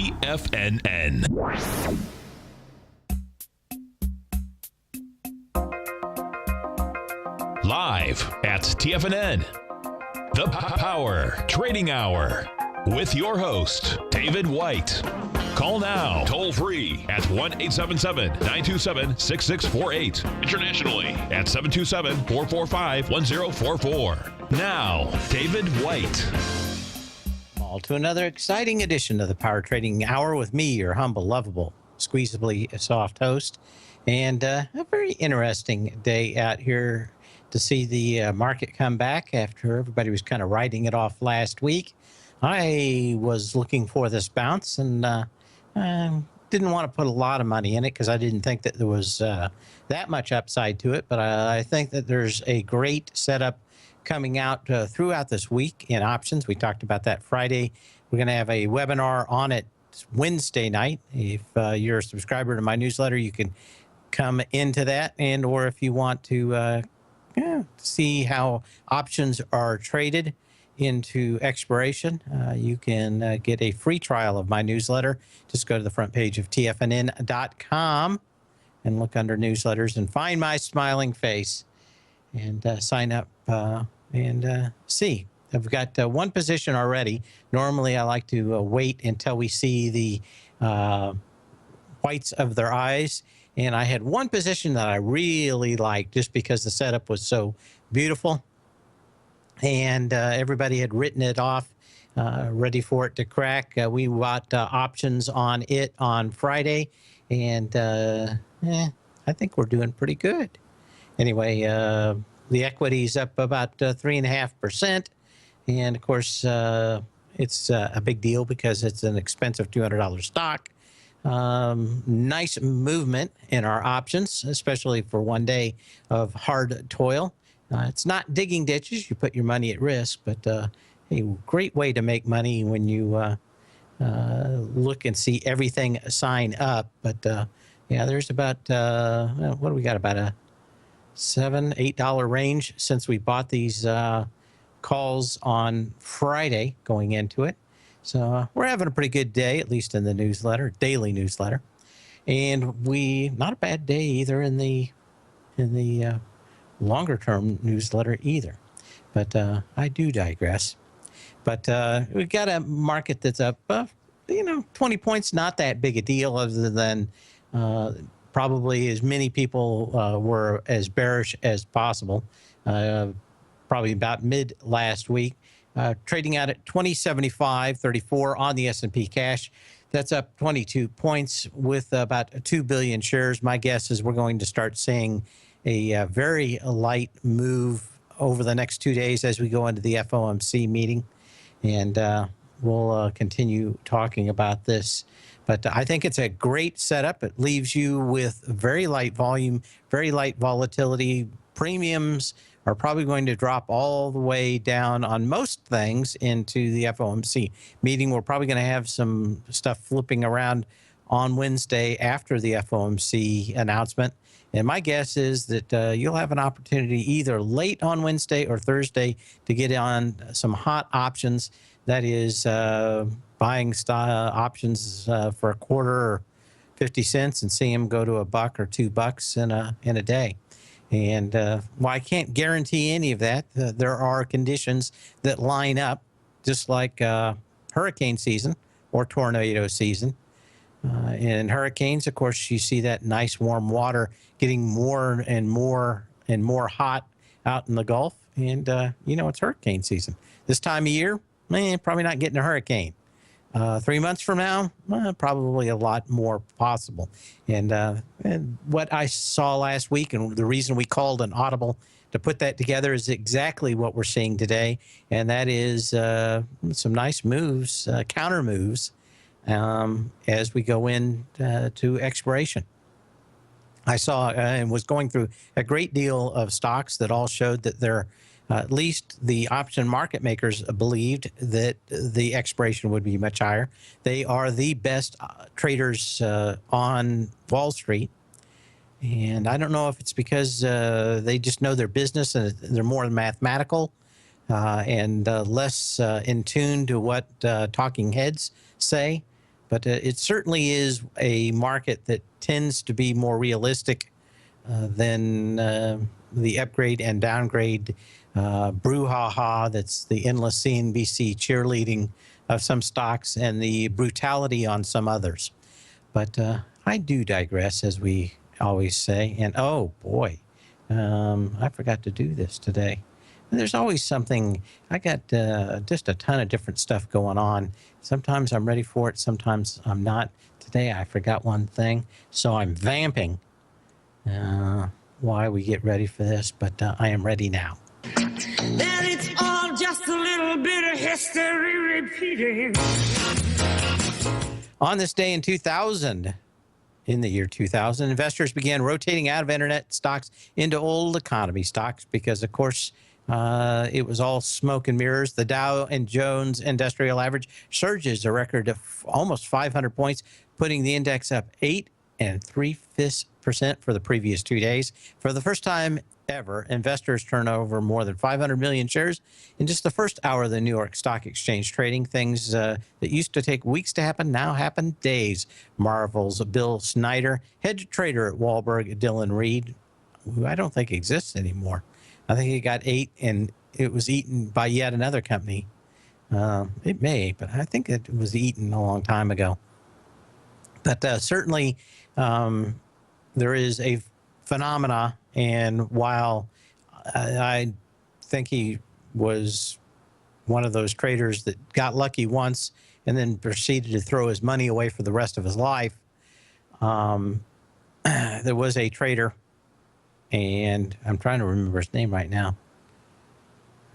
TFNN. Live at TFNN, the Power Trading Hour with your host, David White. Call now, toll free at 1-877-927-6648. Internationally at 727-445-1044. Now, David White. All to another exciting edition of the Power Trading Hour with me, your humble, lovable, squeezably soft host. And a very interesting day out here to see the market come back after everybody was kind of writing it off last week. I was looking for this bounce and didn't want to put a lot of money in it because I didn't think that there was that much upside to it. But I think that there's a great setup coming out throughout this week in options. We talked about that Friday. We're going to have a webinar on it Wednesday night. If you're a subscriber to my newsletter, you can come into that, and or if you want to see how options are traded into expiration, you can get a free trial of my newsletter. Just go to the front page of TFNN.com and look under newsletters and find my smiling face and sign up and see. I've got one position already. Normally, I like to wait until we see the whites of their eyes. And I had one position that I really liked just because the setup was so beautiful. And everybody had written it off, ready for it to crack. We bought options on it on Friday. And I think we're doing pretty good. Anyway, the equity's up about 3.5%. And, of course, it's a big deal because it's an expensive $200 stock. Nice movement in our options, especially for one day of hard toil. It's not digging ditches. You put your money at risk, but a great way to make money when you look and see everything sign up. But, yeah, there's about, what do we got, about a $7-8 range since we bought these calls on Friday going into it. So we're having a pretty good day, at least in the newsletter, daily newsletter. And not a bad day either in the longer term newsletter either. But I do digress. But we've got a market that's up, 20 points, not that big a deal other than probably as many people were as bearish as possible, probably about mid last week. Trading out at 2075.34 on the S&P cash. That's up 22 points with about 2 billion shares. My guess is we're going to start seeing a very light move over the next 2 days as we go into the FOMC meeting. And we'll continue talking about this. But I think it's a great setup. It leaves you with very light volume, very light volatility. Premiums are probably going to drop all the way down on most things into the FOMC meeting. We're probably going to have some stuff flipping around on Wednesday after the FOMC announcement. And my guess is that you'll have an opportunity either late on Wednesday or Thursday to get on some hot options. That is buying options for a quarter or 50 cents and see them go to $1 or $2 in a day. And while I can't guarantee any of that, there are conditions that line up, just like hurricane season or tornado season. In hurricanes, of course, you see that nice warm water getting more and more and more hot out in the Gulf. And, it's hurricane season. This time of year, probably not getting a hurricane. 3 months from now, probably a lot more possible. And what I saw last week, and the reason we called an audible to put that together, is exactly what we're seeing today. And that is some nice moves, counter moves, as we go in to expiration. I saw and was going through a great deal of stocks that all showed that they're at least the option market makers believed that the expiration would be much higher. They are the best traders on Wall Street. And I don't know if it's because they just know their business and they're more mathematical and less in tune to what talking heads say. but it certainly is a market that tends to be more realistic than the upgrade and downgrade brouhaha that's the endless CNBC cheerleading of some stocks and the brutality on some others. But I do digress, as we always say. And oh boy, I forgot to do this today. There's always something. I got just a ton of different stuff going on. Sometimes I'm ready for it, sometimes I'm not. Today I forgot one thing, so I'm vamping why we get ready for this, but I am ready now. That it's all just a little bit of history repeating. On this day in 2000, in the year 2000, investors began rotating out of internet stocks into old economy stocks because, of course, it was all smoke and mirrors. The Dow and Jones Industrial Average surges a record of almost 500 points, putting the index up 8 3/5% for the previous 2 days. For the first time ever, investors turned over more than 500 million shares in just the first hour of the New York Stock Exchange trading. Things that used to take weeks to happen now happen days. Marvel's Bill Snyder, head trader at Wahlberg, Dylan Reed, who I don't think exists anymore. I think he got ate and it was eaten by yet another company. It may, but I think it was eaten a long time ago. But certainly there is a phenomena, and while I think he was one of those traders that got lucky once and then proceeded to throw his money away for the rest of his life, there was a trader, and I'm trying to remember his name right now.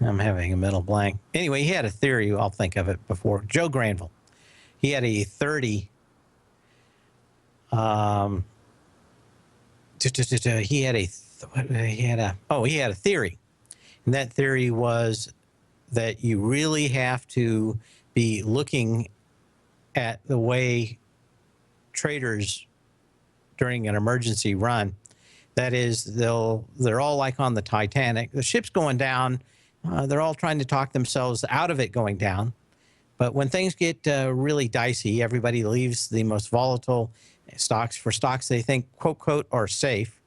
I'm having a mental blank. Anyway, he had a theory. I'll think of it before. Joe Granville. He had a 30. He had a theory, and that theory was that you really have to be looking at the way traders during an emergency run. That is, they're all like on the Titanic. The ship's going down. They're all trying to talk themselves out of it going down. But when things get really dicey, everybody leaves the most volatile stocks for stocks they think, quote, quote, are safe.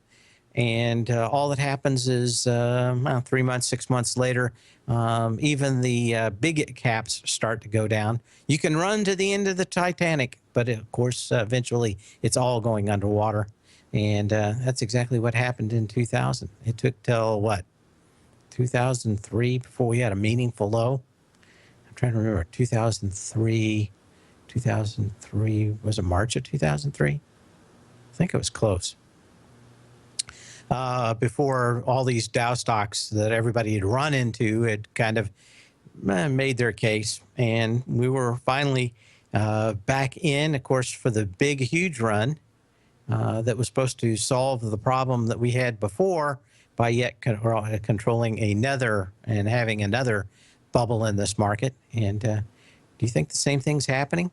And all that happens is 3 months, 6 months later, even the big caps start to go down. You can run to the end of the Titanic, but of course, eventually it's all going underwater. And that's exactly what happened in 2000. It took till, 2003 before we had a meaningful low? I'm trying to remember. 2003, was it March of 2003? I think it was close. Before all these Dow stocks that everybody had run into had kind of made their case. And we were finally back in, of course, for the big, huge run that was supposed to solve the problem that we had before by yet controlling another and having another bubble in this market. And do you think the same thing's happening?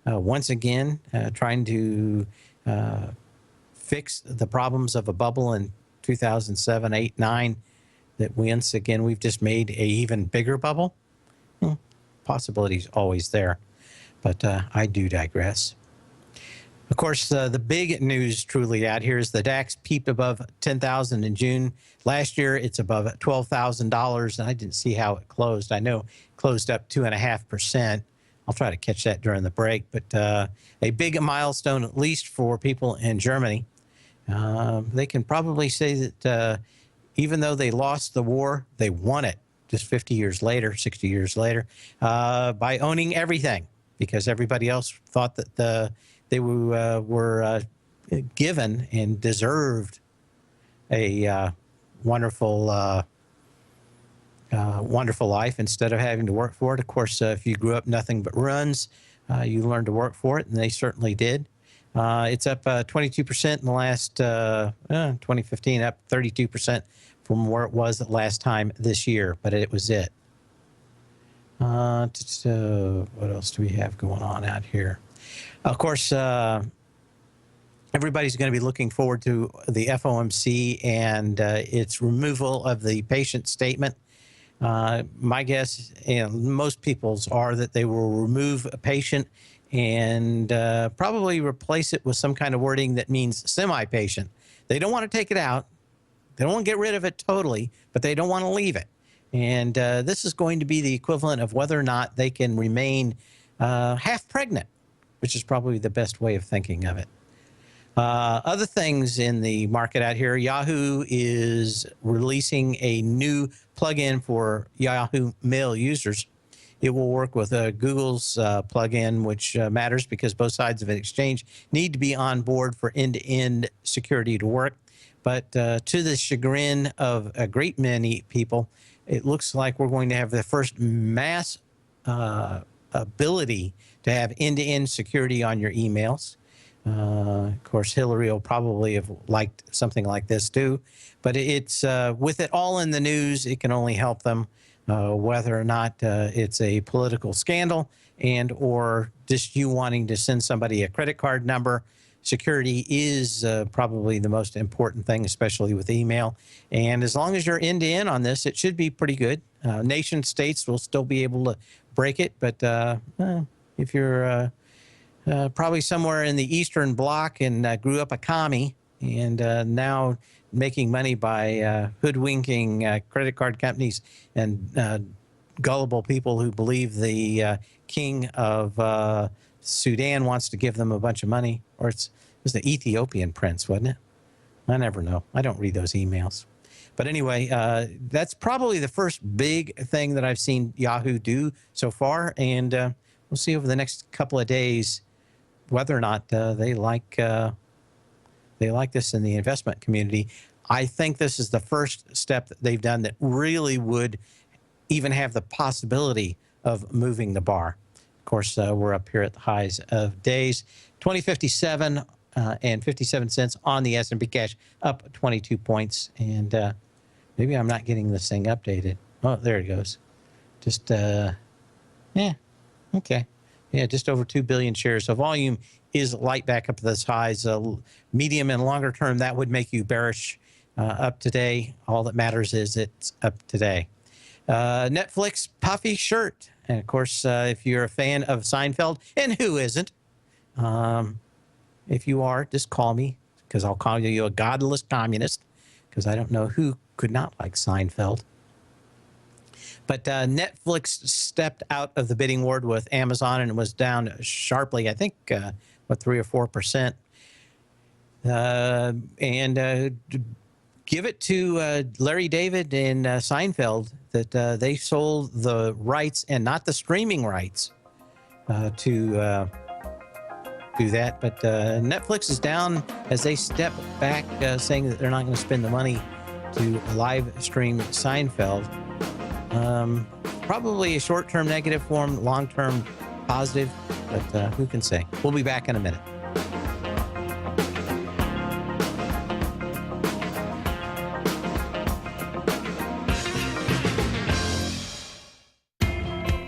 Once again, trying to fix the problems of a bubble in 2007, 8, 9, that once again we've just made a even bigger bubble? Possibility's always there, but I do digress. Of course, the big news truly out here is the DAX peaked above 10,000 in June. Last year, it's above $12,000, and I didn't see how it closed. I know it closed up 2.5%. I'll try to catch that during the break, but a big milestone, at least for people in Germany. They can probably say that even though they lost the war, they won it just 50 years later, 60 years later, by owning everything, because everybody else thought that they were given and deserved a wonderful life instead of having to work for it. Of course, if you grew up nothing but runs, you learned to work for it, and they certainly did. It's up 22% in the last 2015, up 32% from where it was the last time this year, but it was it. What else do we have going on out here? Of course, everybody's going to be looking forward to the FOMC and its removal of the patient statement. My guess, and most people's, are that they will remove a patient and probably replace it with some kind of wording that means semi-patient. They don't want to take it out. They don't want to get rid of it totally, but they don't want to leave it. And this is going to be the equivalent of whether or not they can remain half pregnant, which is probably the best way of thinking of it. Other things in the market out here, Yahoo is releasing a new plugin for Yahoo Mail users. It will work with Google's plugin, which matters because both sides of an exchange need to be on board for end-to-end security to work. But to the chagrin of a great many people, it looks like we're going to have the first mass ability to have end-to-end security on your emails. Of course, Hillary will probably have liked something like this too, but it's with it all in the news, it can only help them, whether or not it's a political scandal and or just you wanting to send somebody a credit card number. Security is probably the most important thing, especially with email. And as long as you're end-to-end on this, it should be pretty good. Nation states will still be able to break it, but if you're probably somewhere in the Eastern Bloc and grew up a commie and now making money by hoodwinking credit card companies and gullible people who believe the king of Sudan wants to give them a bunch of money, or it was the Ethiopian prince, wasn't it? I never know. I don't read those emails. But anyway, that's probably the first big thing that I've seen Yahoo do so far, and we'll see over the next couple of days whether or not they like this in the investment community. I think this is the first step that they've done that really would even have the possibility of moving the bar. Of course, we're up here at the highs of days, 2057 and 57 cents on the S&P cash, up 22 points. And maybe I'm not getting this thing updated. Oh, there it goes. Just, yeah, okay. Yeah, just over 2 billion shares. So volume is light back up to those highs. Medium and longer term, that would make you bearish up today. All that matters is it's up today. Netflix puffy shirt. And of course, if you're a fan of Seinfeld, and who isn't, if you are, just call me, because I'll call you a godless communist, because I don't know who could not like Seinfeld. But Netflix stepped out of the bidding war with Amazon and was down sharply, I think, 3 or 4%. And give it to Larry David and Seinfeld that they sold the rights and not the streaming rights to do that. But Netflix is down as they step back, saying that they're not going to spend the money to live stream Seinfeld. Probably a short-term negative form, long-term positive, but who can say? We'll be back in a minute.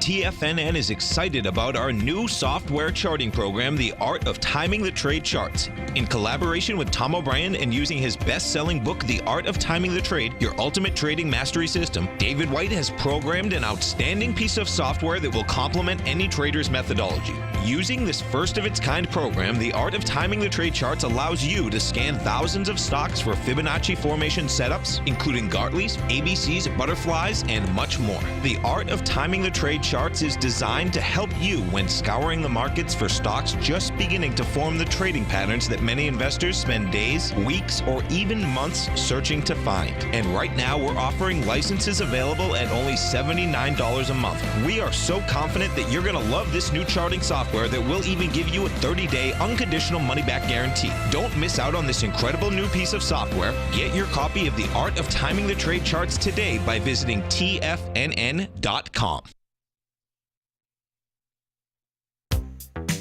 TFNN is excited about our new software charting program, The Art of Timing the Trade Charts. In collaboration with Tom O'Brien and using his best-selling book, The Art of Timing the Trade, Your Ultimate Trading Mastery System, David White has programmed an outstanding piece of software that will complement any trader's methodology. Using this first-of-its-kind program, The Art of Timing the Trade Charts allows you to scan thousands of stocks for Fibonacci formation setups, including Gartley's, ABC's, butterflies, and much more. The Art of Timing the Trade Charts is designed to help you when scouring the markets for stocks just beginning to form the trading patterns that many investors spend days, weeks, or even months searching to find. And right now, we're offering licenses available at only $79 a month. We are so confident that you're going to love this new charting software that will even give you a 30-day unconditional money-back guarantee. Don't miss out on this incredible new piece of software. Get your copy of The Art of Timing the Trade Charts today by visiting TFNN.com.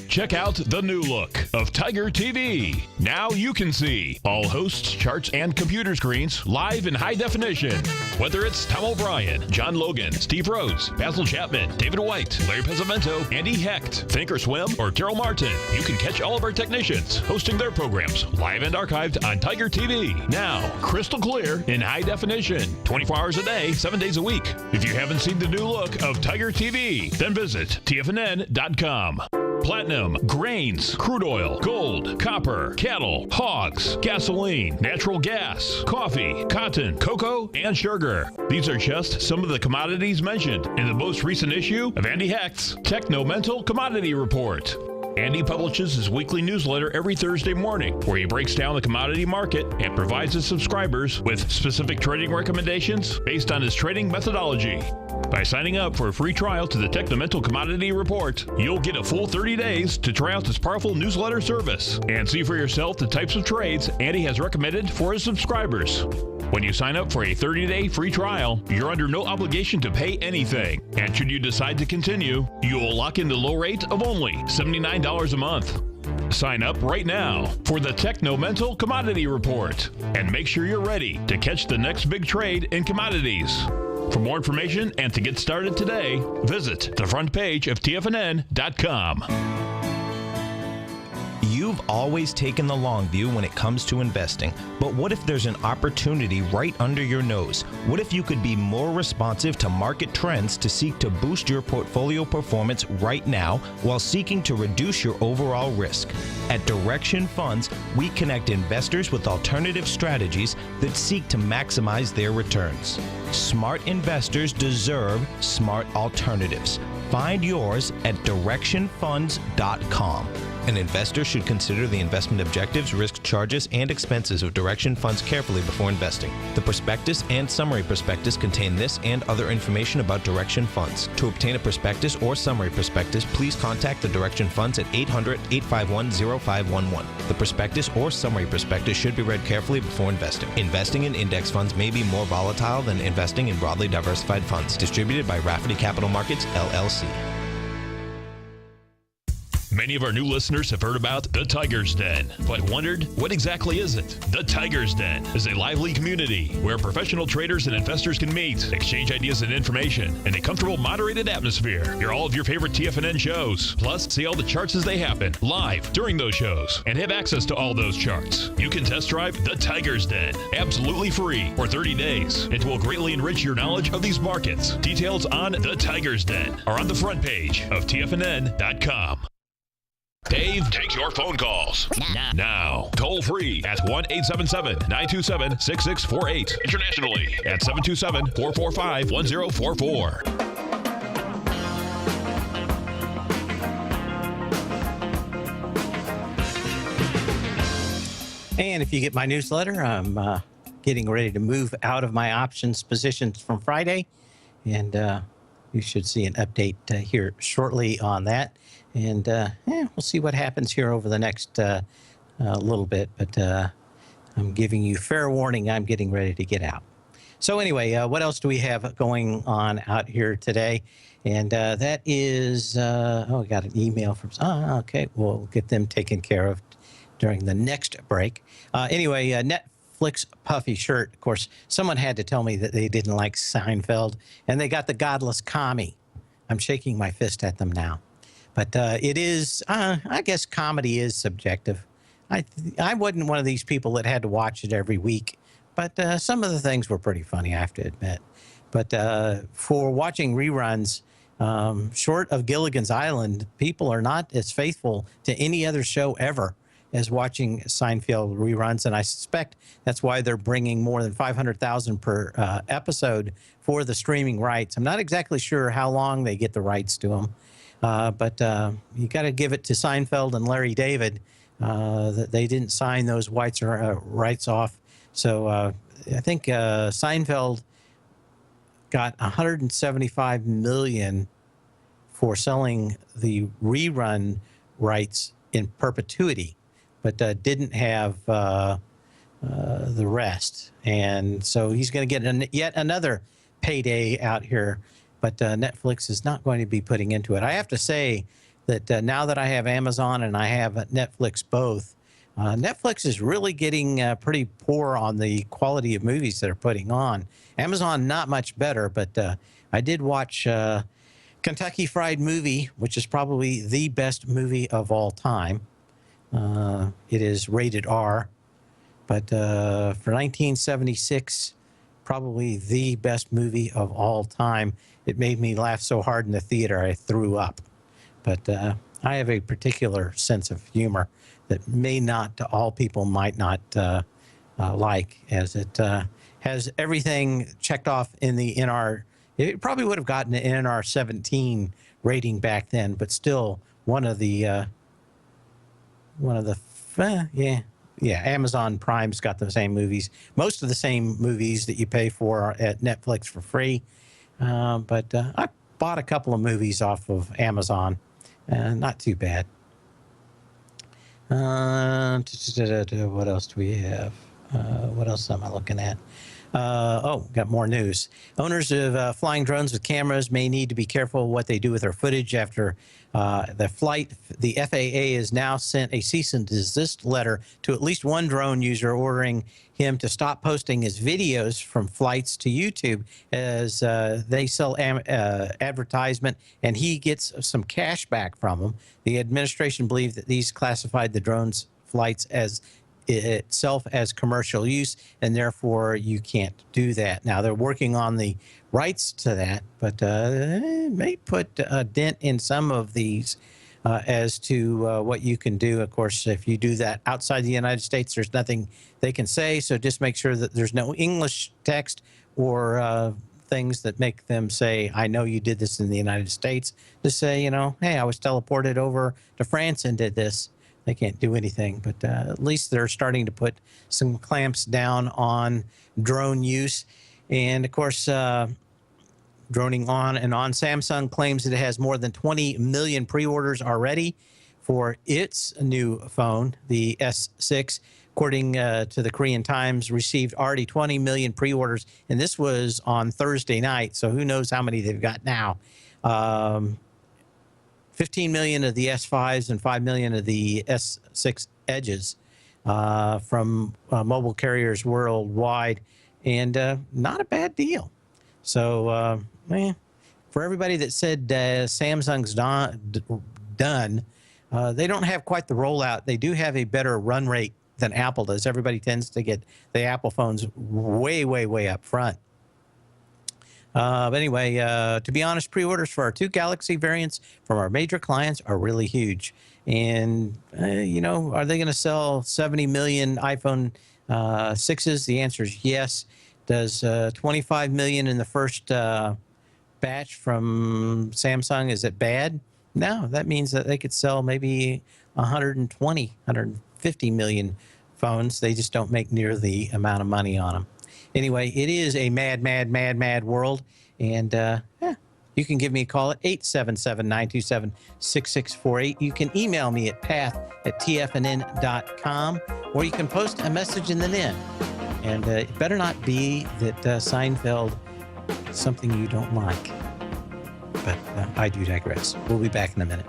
Check out the new look of Tiger TV. Now you can see all hosts, charts, and computer screens live in high definition. Whether it's Tom O'Brien, John Logan, Steve Rhodes, Basil Chapman, David White, Larry Pesavento, Andy Hecht, Thinkorswim, or Carol Martin, you can catch all of our technicians hosting their programs live and archived on Tiger TV. Now, crystal clear in high definition, 24 hours a day, 7 days a week. If you haven't seen the new look of Tiger TV, then visit TFNN.com. platinum, grains, crude oil, gold, copper, cattle, hogs, gasoline, natural gas, coffee, cotton, cocoa, and sugar. These are just some of the commodities mentioned in the most recent issue of Andy Hecht's Techno-Mental Commodity Report. Andy publishes his weekly newsletter every Thursday morning, where he breaks down the commodity market and provides his subscribers with specific trading recommendations based on his trading methodology. By signing up for a free trial to the Techno-Mental Commodity Report, you'll get a full 30 days to try out this powerful newsletter service and see for yourself the types of trades Andy has recommended for his subscribers. When you sign up for a 30-day free trial, you're under no obligation to pay anything. And should you decide to continue, you will lock in the low rate of only $79 a month. Sign up right now for the Techno-Mental Commodity Report and make sure you're ready to catch the next big trade in commodities. For more information and to get started today, visit the front page of TFNN.com. You've always taken the long view when it comes to investing, but what if there's an opportunity right under your nose? What if you could be more responsive to market trends to seek to boost your portfolio performance right now while seeking to reduce your overall risk? At Direction Funds, we connect investors with alternative strategies that seek to maximize their returns. Smart investors deserve smart alternatives. Find yours at directionfunds.com. An investor should consider the investment objectives, risk charges, and expenses of Direction Funds carefully before investing. The prospectus and summary prospectus contain this and other information about Direction Funds. To obtain a prospectus or summary prospectus, please contact the Direction Funds at 800-851-0511. The prospectus or summary prospectus should be read carefully before investing. Investing in index funds may be more volatile than investing in broadly diversified funds. Distributed by Rafferty Capital Markets, LLC. Many of our new listeners have heard about the Tiger's Den, but wondered, what exactly is it? The Tiger's Den is a lively community where professional traders and investors can meet, exchange ideas and information in a comfortable, moderated atmosphere. Hear all of your favorite TFNN shows, plus see all the charts as they happen live during those shows, and have access to all those charts. You can test drive the Tiger's Den absolutely free for 30 days. It will greatly enrich your knowledge of these markets. Details on the Tiger's Den are on the front page of TFNN.com. Dave takes your phone calls now. Toll free at 1-877-927-6648. Internationally at 727-445-1044. And if you get my newsletter, I'm getting ready to move out of my options positions from Friday. And you should see an update here shortly on that. And we'll see what happens here over the next little bit. But I'm giving you fair warning, I'm getting ready to get out. So anyway, what else do we have going on out here today? And that is, I got an email from, okay, we'll get them taken care of during the next break. Anyway, Netflix puffy shirt. Of course, someone had to tell me that they didn't like Seinfeld, and they got the godless commie. I'm shaking my fist at them now. But it is, I guess comedy is subjective. I wasn't one of these people that had to watch it every week, but some of the things were pretty funny, I have to admit. But for watching reruns, short of Gilligan's Island, people are not as faithful to any other show ever as watching Seinfeld reruns, and I suspect that's why they're bringing more than 500,000 per episode for the streaming rights. I'm not exactly sure how long they get the rights to them. But you got to give it to Seinfeld and Larry David that they didn't sign those rights off. So I think Seinfeld got $175 million for selling the rerun rights in perpetuity, but didn't have the rest. And so he's going to get yet another payday out here. But Netflix is not going to be putting into it. I have to say that now that I have Amazon and I have Netflix both, Netflix is really getting pretty poor on the quality of movies that are putting on. Amazon, not much better, but I did watch Kentucky Fried Movie, which is probably the best movie of all time. It is rated R, but for 1976, probably the best movie of all time. It made me laugh so hard in the theater I threw up. But I have a particular sense of humor that may not, to all people, might not like, as it has everything checked off in the NR. It probably would have gotten an NR 17 rating back then, but still one of the Amazon Prime's got the same movies, most of the same movies that you pay for at Netflix for free. But I bought a couple of movies off of Amazon. Not too bad. What else do we have? What else am I looking at? Got more news. Owners of flying drones with cameras may need to be careful what they do with their footage after the flight. The FAA has now sent a cease and desist letter to at least one drone user ordering him to stop posting his videos from flights to YouTube, as they sell advertisement and he gets some cash back from them. The administration believed that these classified the drone's flights as itself as commercial use, and therefore you can't do that. Now they're working on the rights to that, but it may put a dent in some of these as to what you can do. Of course, if you do that outside the United States, there's nothing they can say, so just make sure that there's no English text or things that make them say, I know you did this in the United States. Just say, hey, I was teleported over to France and did this. They can't do anything, but at least they're starting to put some clamps down on drone use. And of course, droning on and on, Samsung claims that it has more than 20 million pre-orders already for its new phone, the S6. According to the Korean Times, received already 20 million pre-orders, and this was on Thursday night, so who knows how many they've got now. 15 million of the S5s and 5 million of the S6 Edges from mobile carriers worldwide, and not a bad deal. So, for everybody that said Samsung's done, they don't have quite the rollout. They do have a better run rate than Apple does. Everybody tends to get the Apple phones way, way, way up front. But anyway, to be honest, pre-orders for our 2 Galaxy variants from our major clients are really huge. And, are they going to sell 70 million iPhone 6s? The answer is yes. Does 25 million in the first batch from Samsung, is it bad? No, that means that they could sell maybe 150 million phones. They just don't make near the amount of money on them. Anyway, it is a mad, mad, mad, mad world. And you can give me a call at 877-927-6648. You can email me at path@tfnn.com, or you can post a message in the net. And it better not be that Seinfeld is something you don't like. But I do digress. We'll be back in a minute.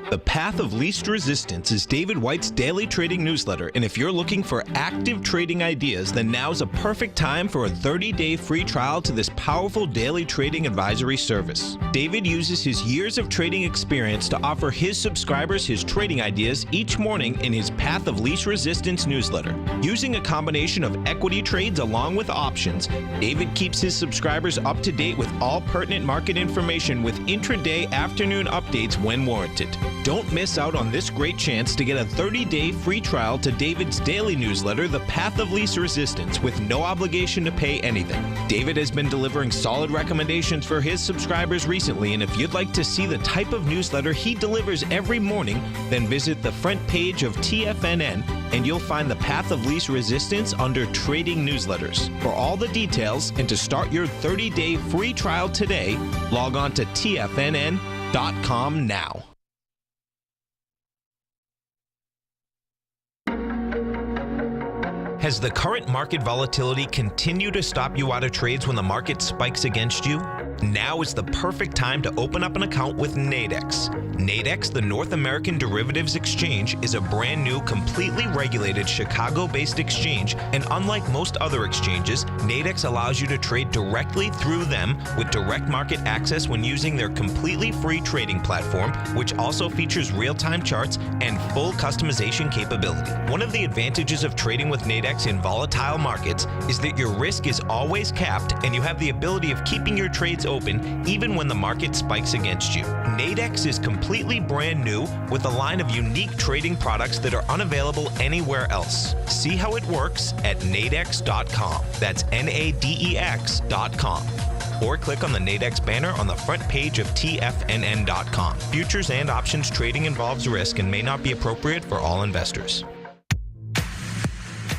The Path of Least Resistance is David White's daily trading newsletter, and if you're looking for active trading ideas, then now's a perfect time for a 30-day free trial to this powerful daily trading advisory service. David uses his years of trading experience to offer his subscribers his trading ideas each morning in his Path of Least Resistance newsletter. Using a combination of equity trades along with options, David keeps his subscribers up to date with all pertinent market information with intraday afternoon updates when warranted. Don't miss out on this great chance to get a 30-day free trial to David's daily newsletter, The Path of Least Resistance, with no obligation to pay anything. David has been delivering solid recommendations for his subscribers recently, and if you'd like to see the type of newsletter he delivers every morning, then visit the front page of TFNN and you'll find The Path of Least Resistance under Trading Newsletters. For all the details and to start your 30-day free trial today, log on to TFNN.com now. Has the current market volatility continued to stop you out of trades when the market spikes against you? Now is the perfect time to open up an account with Nadex. Nadex, the North American Derivatives Exchange, is a brand new, completely regulated Chicago-based exchange, and unlike most other exchanges, Nadex allows you to trade directly through them with direct market access when using their completely free trading platform, which also features real-time charts and full customization capability. One of the advantages of trading with Nadex in volatile markets is that your risk is always capped and you have the ability of keeping your trades open even when the market spikes against you. Nadex is completely brand new with a line of unique trading products that are unavailable anywhere else. See how it works at nadex.com. That's NADEX.com. Or click on the Nadex banner on the front page of TFNN.com. Futures and options trading involves risk and may not be appropriate for all investors.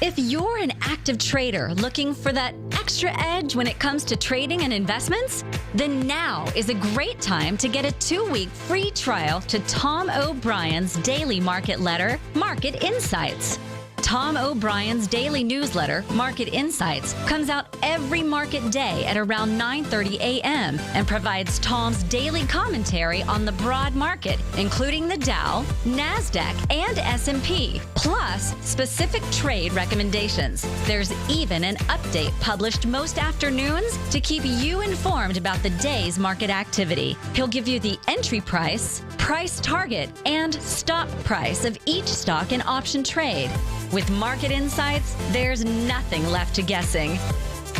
If you're an active trader looking for that extra edge when it comes to trading and investments, then now is a great time to get a 2-week free trial to Tom O'Brien's daily market letter, Market Insights. Tom O'Brien's daily newsletter, Market Insights, comes out every market day at around 9:30 a.m. and provides Tom's daily commentary on the broad market, including the Dow, NASDAQ, and S&P, plus specific trade recommendations. There's even an update published most afternoons to keep you informed about the day's market activity. He'll give you the entry price, price target, and stop price of each stock and option trade. With Market Insights, there's nothing left to guessing.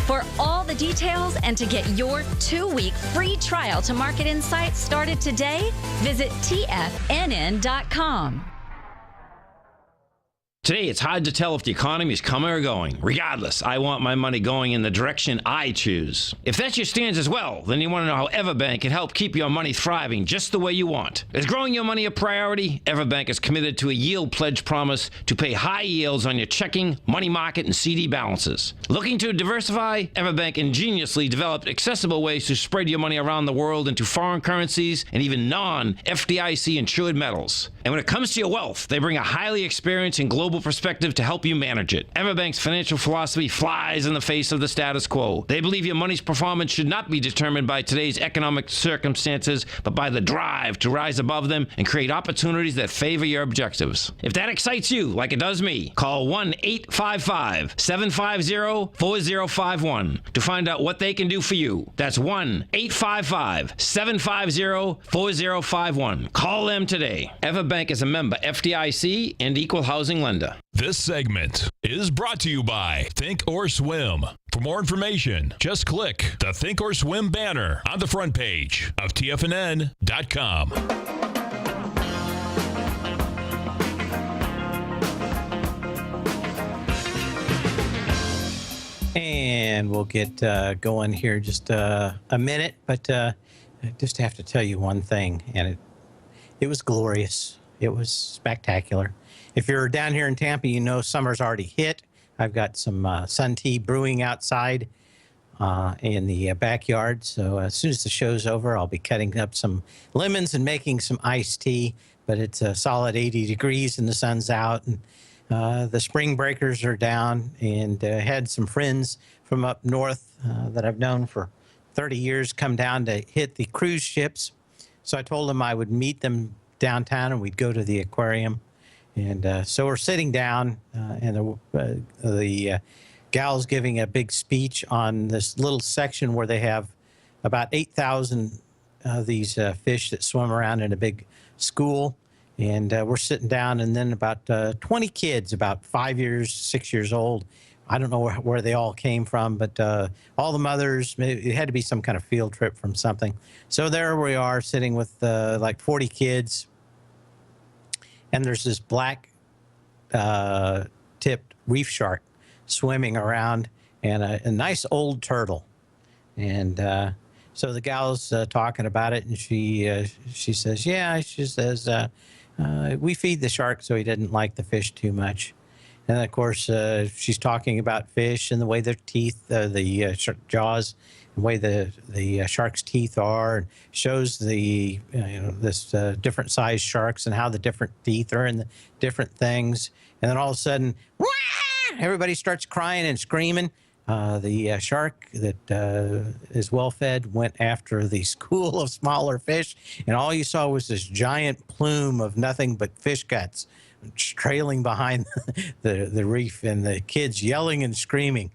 For all the details and to get your 2-week free trial to Market Insights started today, visit TFNN.com. Today, it's hard to tell if the economy is coming or going. Regardless, I want my money going in the direction I choose. If that's your stance as well, then you want to know how Everbank can help keep your money thriving just the way you want. Is growing your money a priority? Everbank is committed to a yield pledge promise to pay high yields on your checking, money market, and CD balances. Looking to diversify? Everbank ingeniously developed accessible ways to spread your money around the world into foreign currencies and even non-FDIC insured metals. And when it comes to your wealth, they bring a highly experienced and global perspective to help you manage it. Everbank's financial philosophy flies in the face of the status quo. They believe your money's performance should not be determined by today's economic circumstances, but by the drive to rise above them and create opportunities that favor your objectives. If that excites you, like it does me, call 1-855-750-4051 to find out what they can do for you. That's 1-855-750-4051. Call them today. Everbank is a member FDIC and equal housing lender. This segment is brought to you by Think or Swim. For more information, just click the Think or Swim banner on the front page of TFNN.com. And we'll get going here just a minute, but I just have to tell you one thing, and it was glorious. It was spectacular. If you're down here in Tampa, you know summer's already hit. I've got some sun tea brewing outside in the backyard. So as soon as the show's over, I'll be cutting up some lemons and making some iced tea. But it's a solid 80 degrees and the sun's out. And the spring breakers are down. And had some friends from up north that I've known for 30 years come down to hit the cruise ships. So I told them I would meet them downtown and we'd go to the aquarium. And so we're sitting down, and the gal's giving a big speech on this little section where they have about 8,000 of these fish that swim around in a big school. And we're sitting down, and then about 20 kids, about 5 years, 6 years old. I don't know where they all came from, but all the mothers, it had to be some kind of field trip from something. So there we are sitting with like 40 kids. And there's this black tipped reef shark swimming around, and a nice old turtle. And so the gal's talking about it, and she says, yeah, she says, we feed the shark so he didn't like the fish too much. And of course, she's talking about fish and the way their teeth, the jaws, the way the shark's teeth are, and shows the this different size sharks and how the different teeth are and the different things. And then all of a sudden, wah! Everybody starts crying and screaming. The shark that is well fed went after the school of smaller fish, and all you saw was this giant plume of nothing but fish guts trailing behind the reef, and the kids yelling and screaming.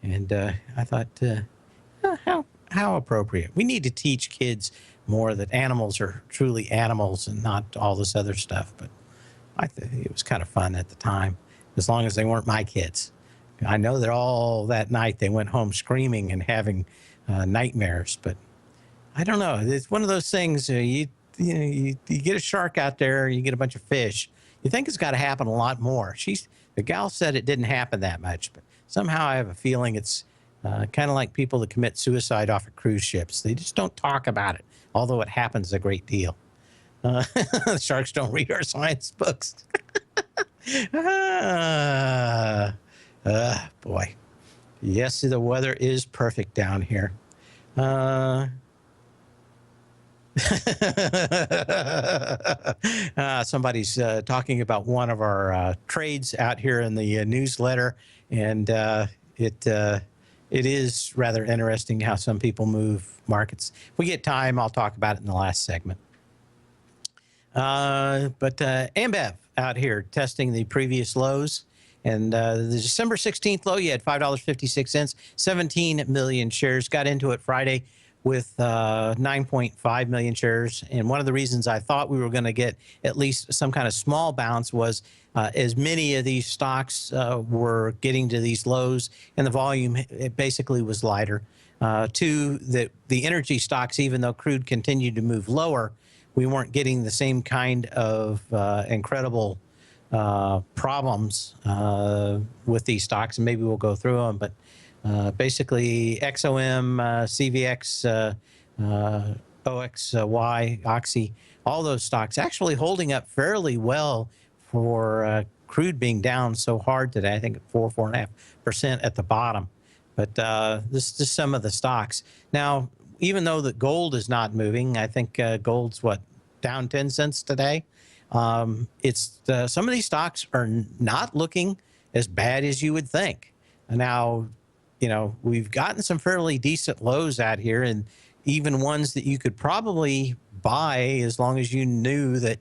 And I thought, how appropriate. We need to teach kids more that animals are truly animals and not all this other stuff. But I think it was kind of fun at the time, as long as they weren't my kids. I know that all that night they went home screaming and having nightmares, but I don't know. It's one of those things. You get a shark out there, you get a bunch of fish. You think it's got to happen a lot more. The gal said it didn't happen that much, but somehow I have a feeling it's kind of like people that commit suicide off of cruise ships. They just don't talk about it, although it happens a great deal. Sharks don't read our science books. Boy. Yes, the weather is perfect down here. Somebody's talking about one of our trades out here in the newsletter, and it is rather interesting how some people move markets. If we get time, I'll talk about it in the last segment. But Ambev out here testing the previous lows. And the December 16th low, you had $5.56, 17 million shares. Got into it Friday with 9.5 million shares. And one of the reasons I thought we were going to get at least some kind of small bounce was as many of these stocks were getting to these lows, and the volume it basically was lighter. Two, that the energy stocks, even though crude continued to move lower, we weren't getting the same kind of incredible problems with these stocks, and maybe we'll go through them. But basically, XOM, CVX, OXY, Oxy, all those stocks actually holding up fairly well for crude being down so hard today. I think 4.5% at the bottom. But this is just some of the stocks. Now, even though the gold is not moving, I think gold's down 10 cents today. It's some of these stocks are not looking as bad as you would think. Now, we've gotten some fairly decent lows out here, and even ones that you could probably buy as long as you knew that,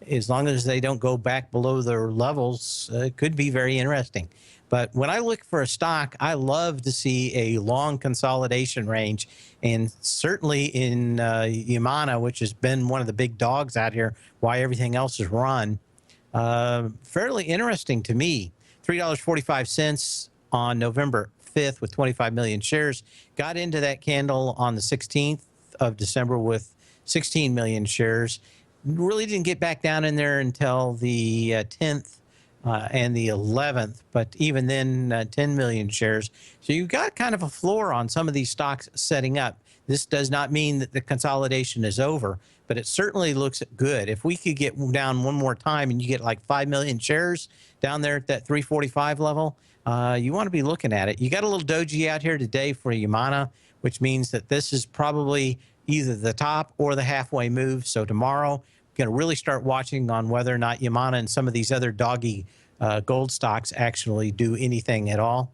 as long as they don't go back below their levels, it could be very interesting. But when I look for a stock, I love to see a long consolidation range, and certainly in Yamana, which has been one of the big dogs out here, why everything else is run, fairly interesting to me. $3.45 on November 5th with 25 million shares. Got into that candle on the 16th of December with 16 million shares. Really didn't get back down in there until the 10th. And the 11th, but even then, 10 million shares. So you've got kind of a floor on some of these stocks setting up. This does not mean that the consolidation is over, but it certainly looks good. If we could get down one more time and you get like 5 million shares down there at that 345 level, you want to be looking at it. You got a little doji out here today for Yamana, which means that this is probably either the top or the halfway move. So tomorrow, going to really start watching on whether or not Yamana and some of these other doggy gold stocks actually do anything at all.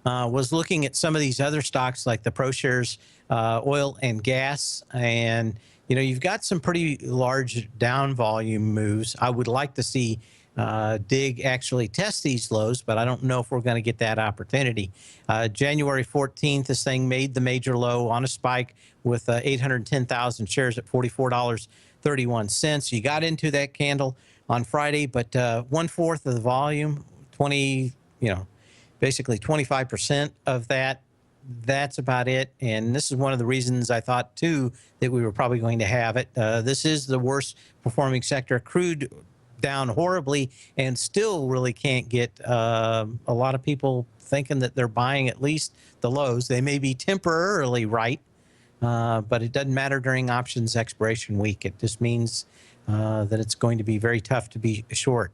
Was looking at some of these other stocks like the ProShares oil and gas, and you've got some pretty large down volume moves. I would like to see DIG actually test these lows, but I don't know if we're going to get that opportunity. January 14th, this thing made the major low on a spike with 810,000 shares at $44.31. You got into that candle on Friday, but 1/4 of the volume, basically 25% of that. That's about it. And this is one of the reasons I thought, too, that we were probably going to have it. This is the worst performing sector. Crude down horribly and still really can't get a lot of people thinking that they're buying at least the lows. They may be temporarily right, but it doesn't matter during options expiration week. It just means that it's going to be very tough to be short.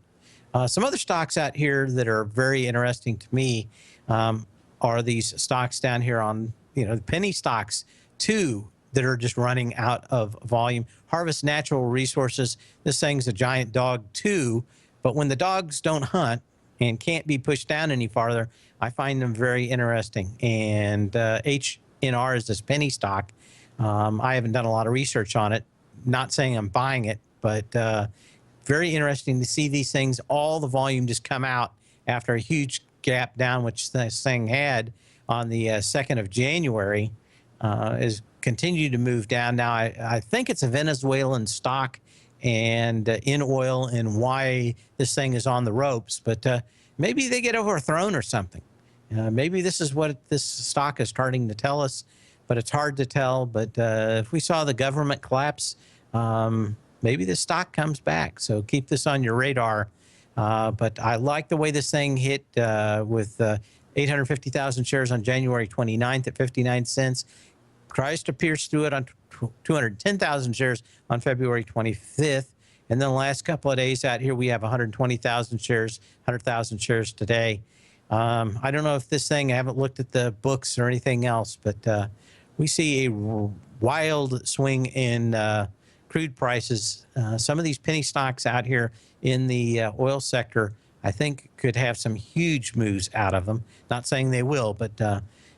Some other stocks out here that are very interesting to me are these stocks down here on, the penny stocks too, that are just running out of volume. Harvest Natural Resources, this thing's a giant dog too, but when the dogs don't hunt, and can't be pushed down any farther, I find them very interesting. And HNR is this penny stock. I haven't done a lot of research on it. Not saying I'm buying it, but very interesting to see these things. All the volume just come out after a huge gap down, which this thing had on the 2nd of January, is continued to move down. Now, I think it's a Venezuelan stock and in oil, and why this thing is on the ropes, but maybe they get overthrown or something. Maybe this is what this stock is starting to tell us, but it's hard to tell. But if we saw the government collapse, maybe the stock comes back. So keep this on your radar. But I like the way this thing hit with 850,000 shares on January 29th at 59 cents. Tries to pierce through it on 210,000 shares on February 25th. And then the last couple of days out here, we have 120,000 shares, 100,000 shares today. I don't know if this thing, I haven't looked at the books or anything else, but we see a wild swing in crude prices. Some of these penny stocks out here in the oil sector, I think could have some huge moves out of them. Not saying they will, but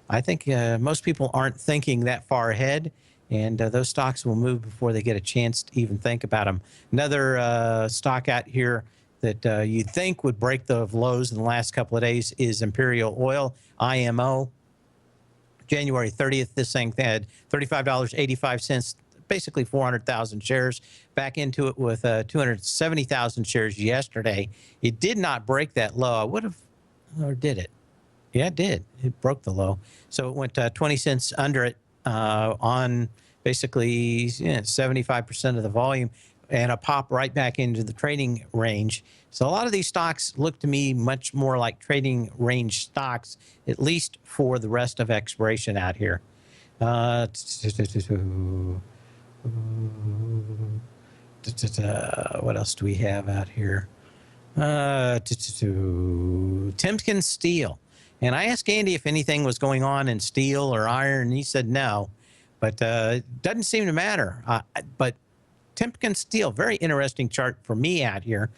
I think most people aren't thinking that far ahead, and those stocks will move before they get a chance to even think about them. Another stock out here that you'd think would break the lows in the last couple of days is Imperial Oil, IMO. January 30th, this thing had $35.85, basically 400,000 shares. Back into it with 270,000 shares yesterday. It did not break that low. I would have, or did it? Yeah, it did. It broke the low. So it went 20 cents under it on basically 75% of the volume, and a pop right back into the trading range. So a lot of these stocks look to me much more like trading range stocks, at least for the rest of expiration out here. What else do we have out here? Timken Steel. And I asked Andy if anything was going on in steel or iron, and he said no. But it doesn't seem to matter. But Timken Steel, very interesting chart for me out here,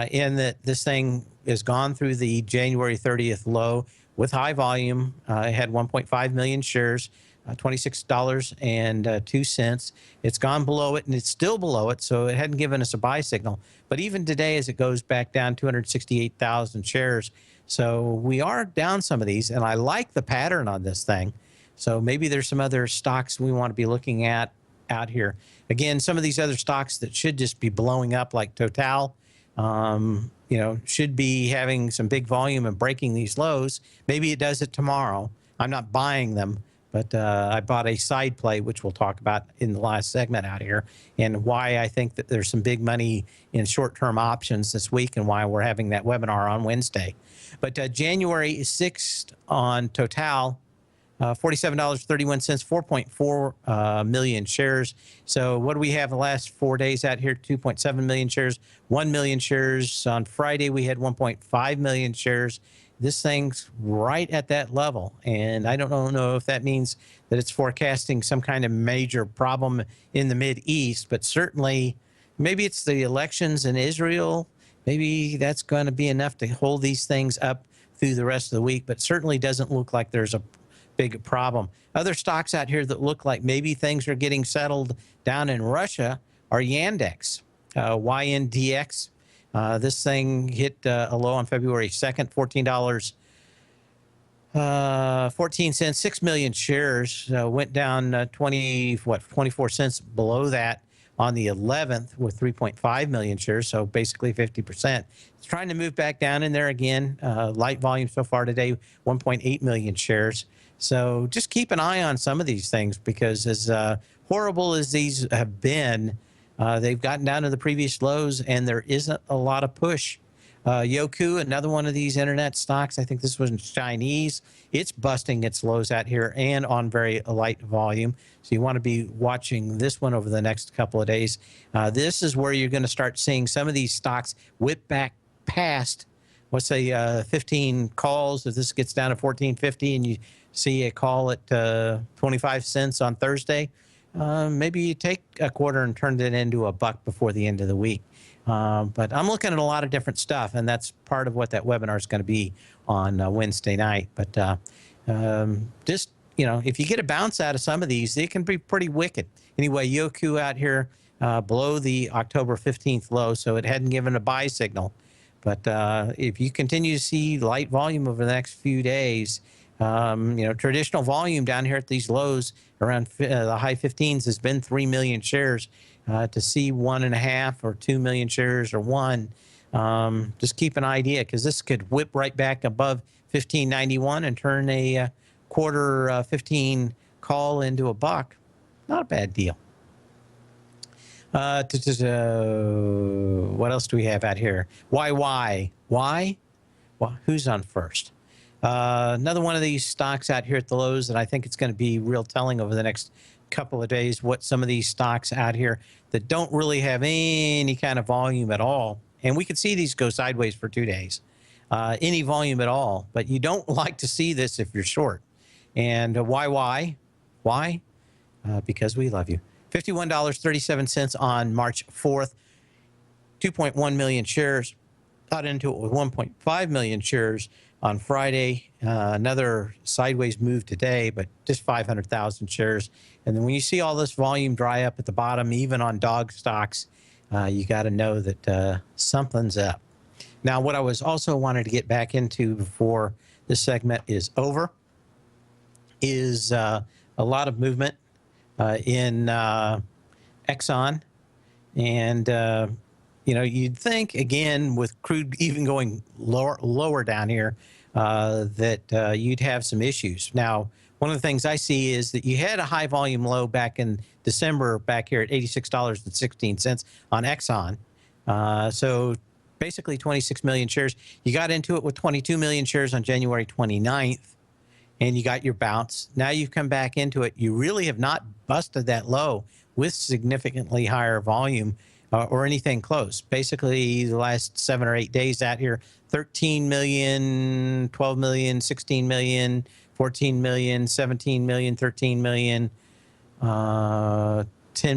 in that this thing has gone through the January 30th low with high volume. It had 1.5 million shares, $26.02. It's gone below it, and it's still below it, so it hadn't given us a buy signal. But even today, as it goes back down 268,000 shares, so we are down some of these, and I like the pattern on this thing. So maybe there's some other stocks we want to be looking at out here. Again, some of these other stocks that should just be blowing up, like Total, should be having some big volume and breaking these lows. Maybe it does it tomorrow. I'm not buying them, but I bought a side play, which we'll talk about in the last segment out here, and why I think that there's some big money in short-term options this week, and why we're having that webinar on Wednesday. But January 6th on Total, $47.31, 4.4 million shares. So what do we have the last 4 days out here? 2.7 million shares, 1 million shares. On Friday, we had 1.5 million shares. This thing's right at that level. And I don't know if that means that it's forecasting some kind of major problem in the Mideast, but certainly maybe it's the elections in Israel. Maybe that's going to be enough to hold these things up through the rest of the week, but certainly doesn't look like there's a big problem. Other stocks out here that look like maybe things are getting settled down in Russia are Yandex, YNDX. This thing hit a low on February 2nd, $14.14, 6 million shares, went down 24 cents below that on the 11th with 3.5 million shares, so basically 50%. It's trying to move back down in there again. Light volume so far today, 1.8 million shares. So just keep an eye on some of these things, because as horrible as these have been, they've gotten down to the previous lows, and there isn't a lot of push. Yoku, another one of these internet stocks, I think this was Chinese. It's busting its lows out here and on very light volume. So you want to be watching this one over the next couple of days. This is where you're going to start seeing some of these stocks whip back past, let's say, 15 calls. If this gets down to 14.50 and you see a call at 25 cents on Thursday, maybe you take a quarter and turn it into $1 before the end of the week. But I'm looking at a lot of different stuff, and that's part of what that webinar is going to be on Wednesday night. But just, if you get a bounce out of some of these, they can be pretty wicked. Anyway, Yoku out here below the October 15th low, so it hadn't given a buy signal. But if you continue to see light volume over the next few days, traditional volume down here at these lows around the high 15s has been 3 million shares. To see 1.5 or 2 million shares or 1, just keep an idea, because this could whip right back above 1591 and turn a quarter 15 call into $1. Not a bad deal. What else do we have out here? Why? Well, who's on first? Another one of these stocks out here at the lows that I think it's going to be real telling over the next couple of days what some of these stocks out here that don't really have any kind of volume at all, and we could see these go sideways for 2 days, any volume at all, but you don't like to see this if you're short. And why? Because we love you. $51.37 on March 4th, 2.1 million shares. Got into it with 1.5 million shares on Friday. Another sideways move today, but just 500,000 shares. And then when you see all this volume dry up at the bottom, even on dog stocks, you got to know that something's up. Now, what I was also wanted to get back into before this segment is over is a lot of movement in Exxon. And, you'd think, again, with crude even going lower down here, that you'd have some issues. Now, one of the things I see is that you had a high volume low back in December, back here at $86.16 on Exxon. So basically 26 million shares. You got into it with 22 million shares on January 29th, and you got your bounce. Now you've come back into it. You really have not busted that low with significantly higher volume or anything close. Basically, the last 7 or 8 days out here, 13 million, 12 million, 16 million, 14 million, 17 million, 13 million, 10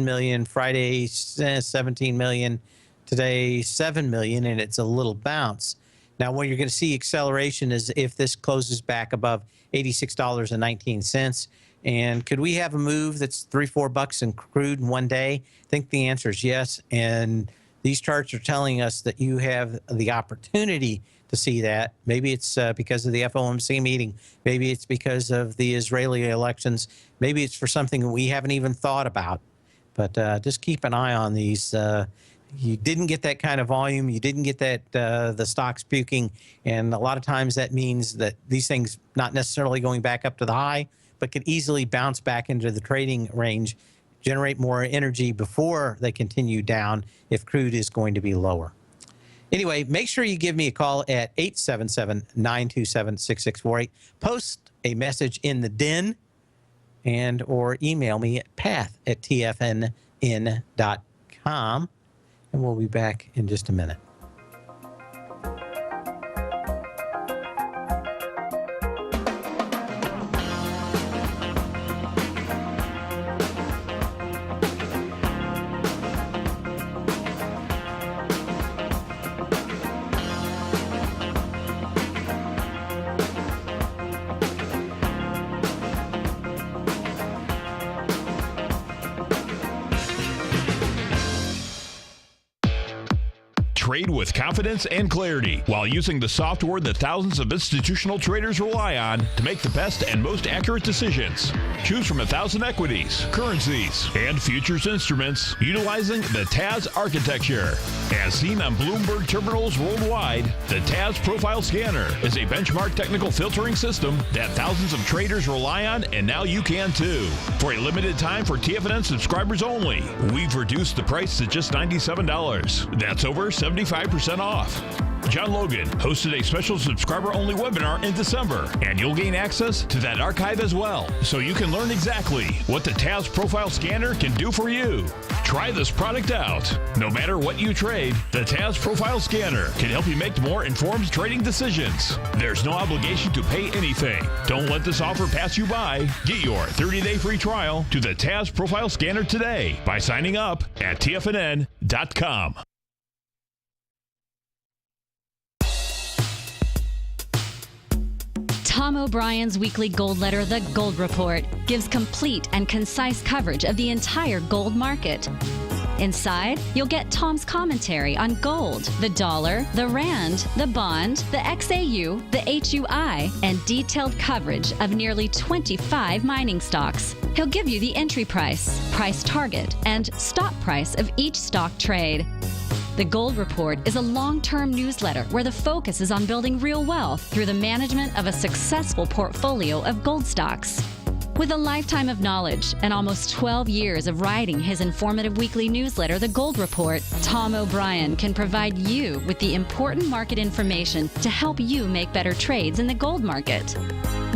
million. Friday, 17 million. Today, 7 million, and it's a little bounce. Now, what you're going to see acceleration is if this closes back above $86.19. And could we have a move that's $3-4 in crude in one day? I think the answer is yes. And these charts are telling us that you have the opportunity to see that. Maybe it's because of the FOMC meeting. Maybe it's because of the Israeli elections. Maybe it's for something that we haven't even thought about. But just keep an eye on these. You didn't get that kind of volume. You didn't get that the stocks puking. And a lot of times that means that these things not necessarily going back up to the high, but could easily bounce back into the trading range, generate more energy before they continue down if crude is going to be lower. Anyway, make sure you give me a call at 877-927-6648. Post a message in the den and or email me at path@tfnn.com. And we'll be back in just a minute. Trade with confidence and clarity while using the software that thousands of institutional traders rely on to make the best and most accurate decisions. Choose from 1,000 equities, currencies, and futures instruments utilizing the TAS architecture. As seen on Bloomberg terminals worldwide, the TAS Profile Scanner is a benchmark technical filtering system that thousands of traders rely on, and now you can too. For a limited time for TFNN subscribers only, we've reduced the price to just $97. That's over 70 75% off. John Logan hosted a special subscriber-only webinar in December, and you'll gain access to that archive as well, so you can learn exactly what the TAS Profile Scanner can do for you. Try this product out. No matter what you trade, the TAS Profile Scanner can help you make more informed trading decisions. There's no obligation to pay anything. Don't let this offer pass you by. Get your 30-day free trial to the TAS Profile Scanner today by signing up at TFNN.com. Tom O'Brien's weekly gold letter, The Gold Report, gives complete and concise coverage of the entire gold market. Inside, you'll get Tom's commentary on gold, the dollar, the rand, the bond, the XAU, the HUI, and detailed coverage of nearly 25 mining stocks. He'll give you the entry price, price target, and stop price of each stock trade. The Gold Report is a long-term newsletter where the focus is on building real wealth through the management of a successful portfolio of gold stocks. With a lifetime of knowledge and almost 12 years of writing his informative weekly newsletter, The Gold Report, Tom O'Brien can provide you with the important market information to help you make better trades in the gold market.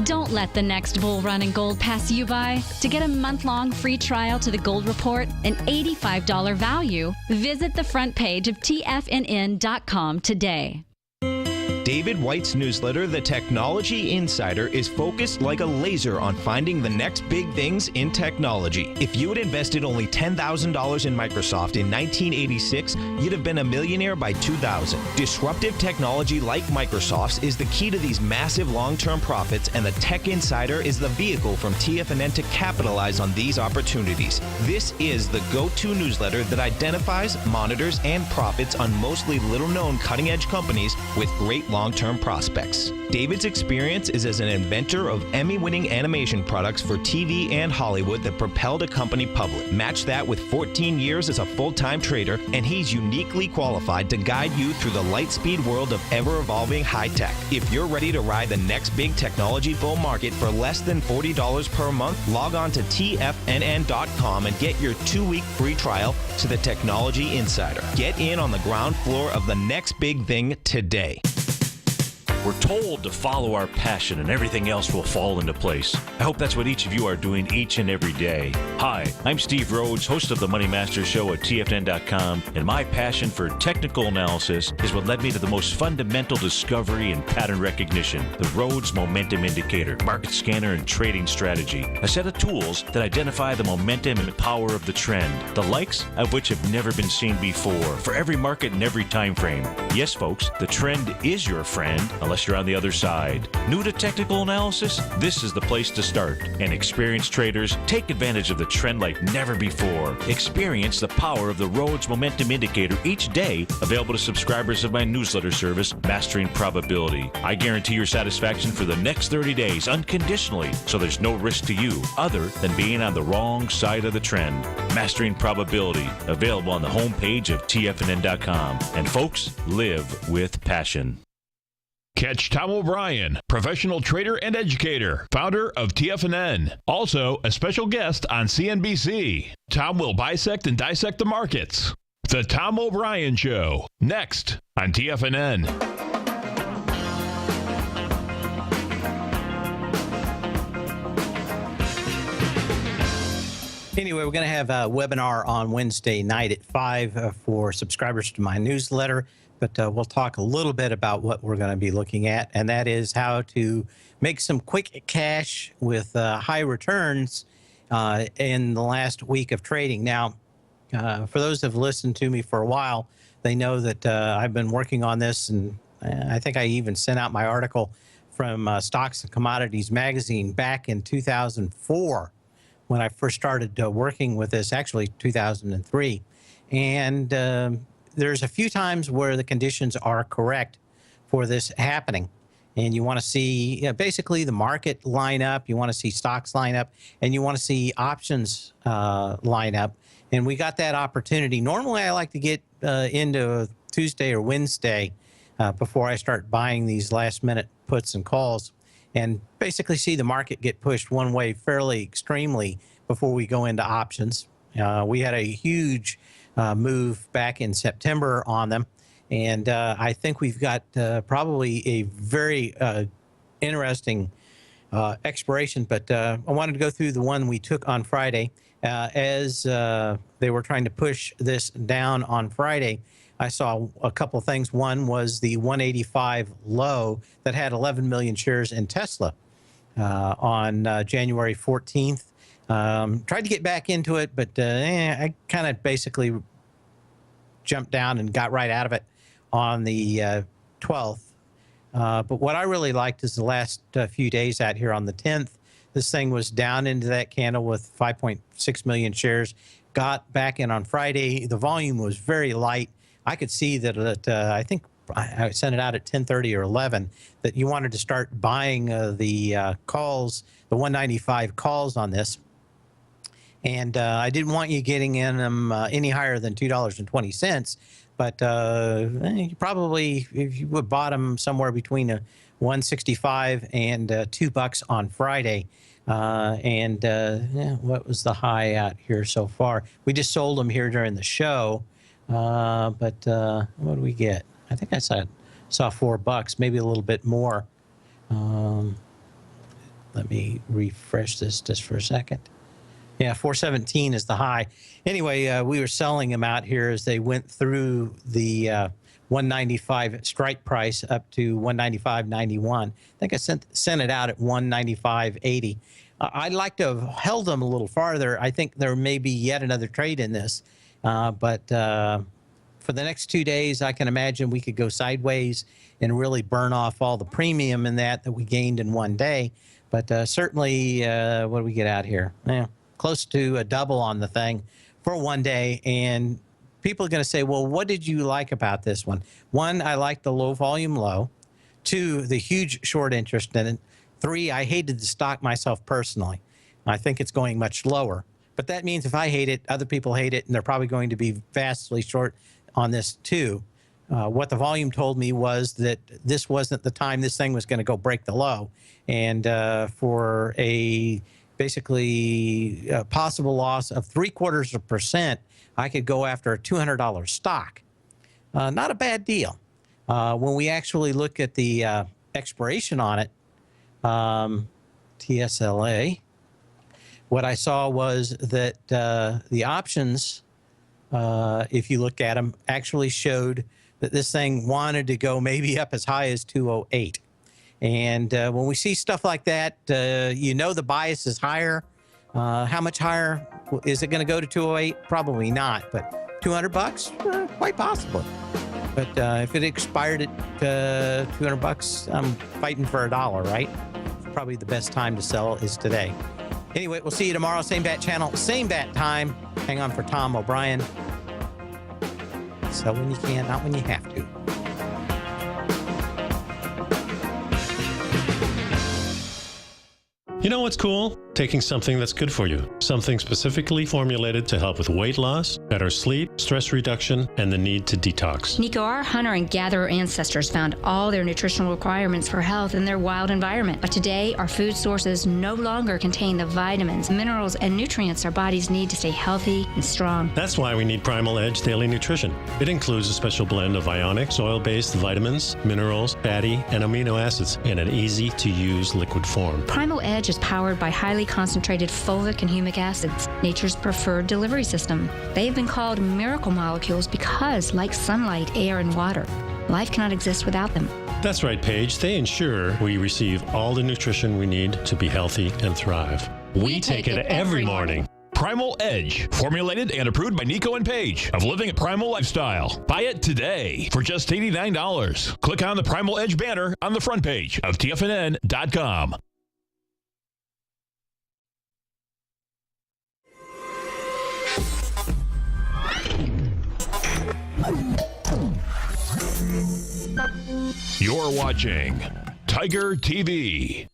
Don't let the next bull run in gold pass you by. To get a month-long free trial to The Gold Report, an $85 value, visit the front page of TFNN.com today. David White's newsletter, The Technology Insider, is focused like a laser on finding the next big things in technology. If you had invested only $10,000 in Microsoft in 1986, you'd have been a millionaire by 2000. Disruptive technology like Microsoft's is the key to these massive long-term profits, and the Tech Insider is the vehicle from TFNN to capitalize on these opportunities. This is the go-to newsletter that identifies, monitors, and profits on mostly little-known cutting-edge companies with great long-term prospects. David's experience is as an inventor of Emmy-winning animation products for TV and Hollywood that propelled a company public. Match that with 14 years as a full-time trader, and he's uniquely qualified to guide you through the light-speed world of ever-evolving high-tech. If you're ready to ride the next big technology bull market for less than $40 per month, log on to TFNN.com and get your 2-week free trial to the Technology Insider. Get in on the ground floor of the next big thing today. We're told to follow our passion and everything else will fall into place. I hope that's what each of you are doing each and every day. Hi, I'm Steve Rhodes, host of the Money Master Show at TFNN.com, and my passion for technical analysis is what led me to the most fundamental discovery in pattern recognition, the Rhodes Momentum Indicator, market scanner, and trading strategy, a set of tools that identify the momentum and power of the trend, the likes of which have never been seen before, for every market and every time frame. Yes, folks, the trend is your friend, unless you're on the other side. New to technical analysis? This is the place to start. And experienced traders, take advantage of the trend like never before. Experience the power of the Rhodes Momentum Indicator each day, available to subscribers of my newsletter service, Mastering Probability. I guarantee your satisfaction for the next 30 days unconditionally, so there's no risk to you other than being on the wrong side of the trend. Mastering Probability, available on the homepage of TFNN.com. And folks, live with passion. Catch Tom O'Brien, professional trader and educator, founder of TFNN. Also, a special guest on CNBC. Tom will bisect and dissect the markets. The Tom O'Brien Show, next on TFNN. Anyway, we're going to have a webinar on Wednesday night at 5 for subscribers to my newsletter. But we'll talk a little bit about what we're going to be looking at, and that is how to make some quick cash with high returns in the last week of trading. Now, for those who have listened to me for a while, they know that I've been working on this, and I think I even sent out my article from Stocks and Commodities magazine back in 2004 when I first started working with this, actually 2003. And there's a few times where the conditions are correct for this happening. And you want to see basically the market line up, you want to see stocks line up, and you want to see options line up. And we got that opportunity. Normally, I like to get into Tuesday or Wednesday before I start buying these last-minute puts and calls, and basically see the market get pushed one way fairly extremely before we go into options. We had a huge move back in September on them, And I think we've got probably a very interesting expiration. But I wanted to go through the one we took on Friday. As they were trying to push this down on Friday, I saw a couple things. One was the 185 low that had 11 million shares in Tesla on January 14th. Tried to get back into it, but I kind of basically jumped down and got right out of it on the 12th. But what I really liked is the last few days out here on the 10th. This thing was down into that candle with 5.6 million shares. Got back in on Friday. The volume was very light. I could see that I think I sent it out at 10:30 or 11 that you wanted to start buying the calls, the 195 calls on this. And I didn't want you getting in them any higher than $2.20. But you probably, if you would bought them somewhere between a 165 and $2 on Friday. What was the high out here so far? We just sold them here during the show. But what do we get? I think I saw $4, maybe a little bit more. Let me refresh this just for a second. Yeah, 417 is the high. Anyway, we were selling them out here as they went through the 195 strike price up to 195.91. I think I sent it out at 195.80. I'd like to have held them a little farther. I think there may be yet another trade in this. But for the next 2 days, I can imagine we could go sideways and really burn off all the premium in that we gained in one day. But certainly, what do we get out here? Close to a double on the thing for one day. And people are going to say, well, what did you like about this one? One, I like the low volume low. Two, the huge short interest in it. Three, I hated the stock myself personally. I think it's going much lower. But that means if I hate it, other people hate it, and they're probably going to be vastly short on this too. What the volume told me was that this wasn't the time this thing was going to go break the low. And for a basically a possible loss of 0.75%, I could go after a $200 stock. Not a bad deal. When we actually look at the expiration on it, TSLA, what I saw was that the options, if you look at them, actually showed that this thing wanted to go maybe up as high as 208. And when we see stuff like that, you know the bias is higher. How much higher? Is it going to go to 208? Probably not, but $200? Quite possibly. But if it expired at $200, I'm fighting for $1, right? Probably the best time to sell is today. Anyway, we'll see you tomorrow. Same bat channel, same bat time. Hang on for Tom O'Brien. Sell when you can, not when you have to. You know what's cool? Taking something that's good for you. Something specifically formulated to help with weight loss, better sleep, stress reduction, and the need to detox. Nico, our hunter and gatherer ancestors found all their nutritional requirements for health in their wild environment. But today, our food sources no longer contain the vitamins, minerals, and nutrients our bodies need to stay healthy and strong. That's why we need Primal Edge Daily Nutrition. It includes a special blend of ionic, soil-based vitamins, minerals, fatty, and amino acids in an easy-to-use liquid form. Primal Edge is powered by highly concentrated fulvic and humic acids, nature's preferred delivery system. They have been called miracle molecules because, like sunlight, air, and water, life cannot exist without them. That's right, Paige. They ensure we receive all the nutrition we need to be healthy and thrive. We take it every morning. Primal Edge, formulated and approved by Nico and Paige of Living a Primal Lifestyle. Buy it today for just $89. Click on the Primal Edge banner on the front page of TFNN.com. You're watching Tiger TV.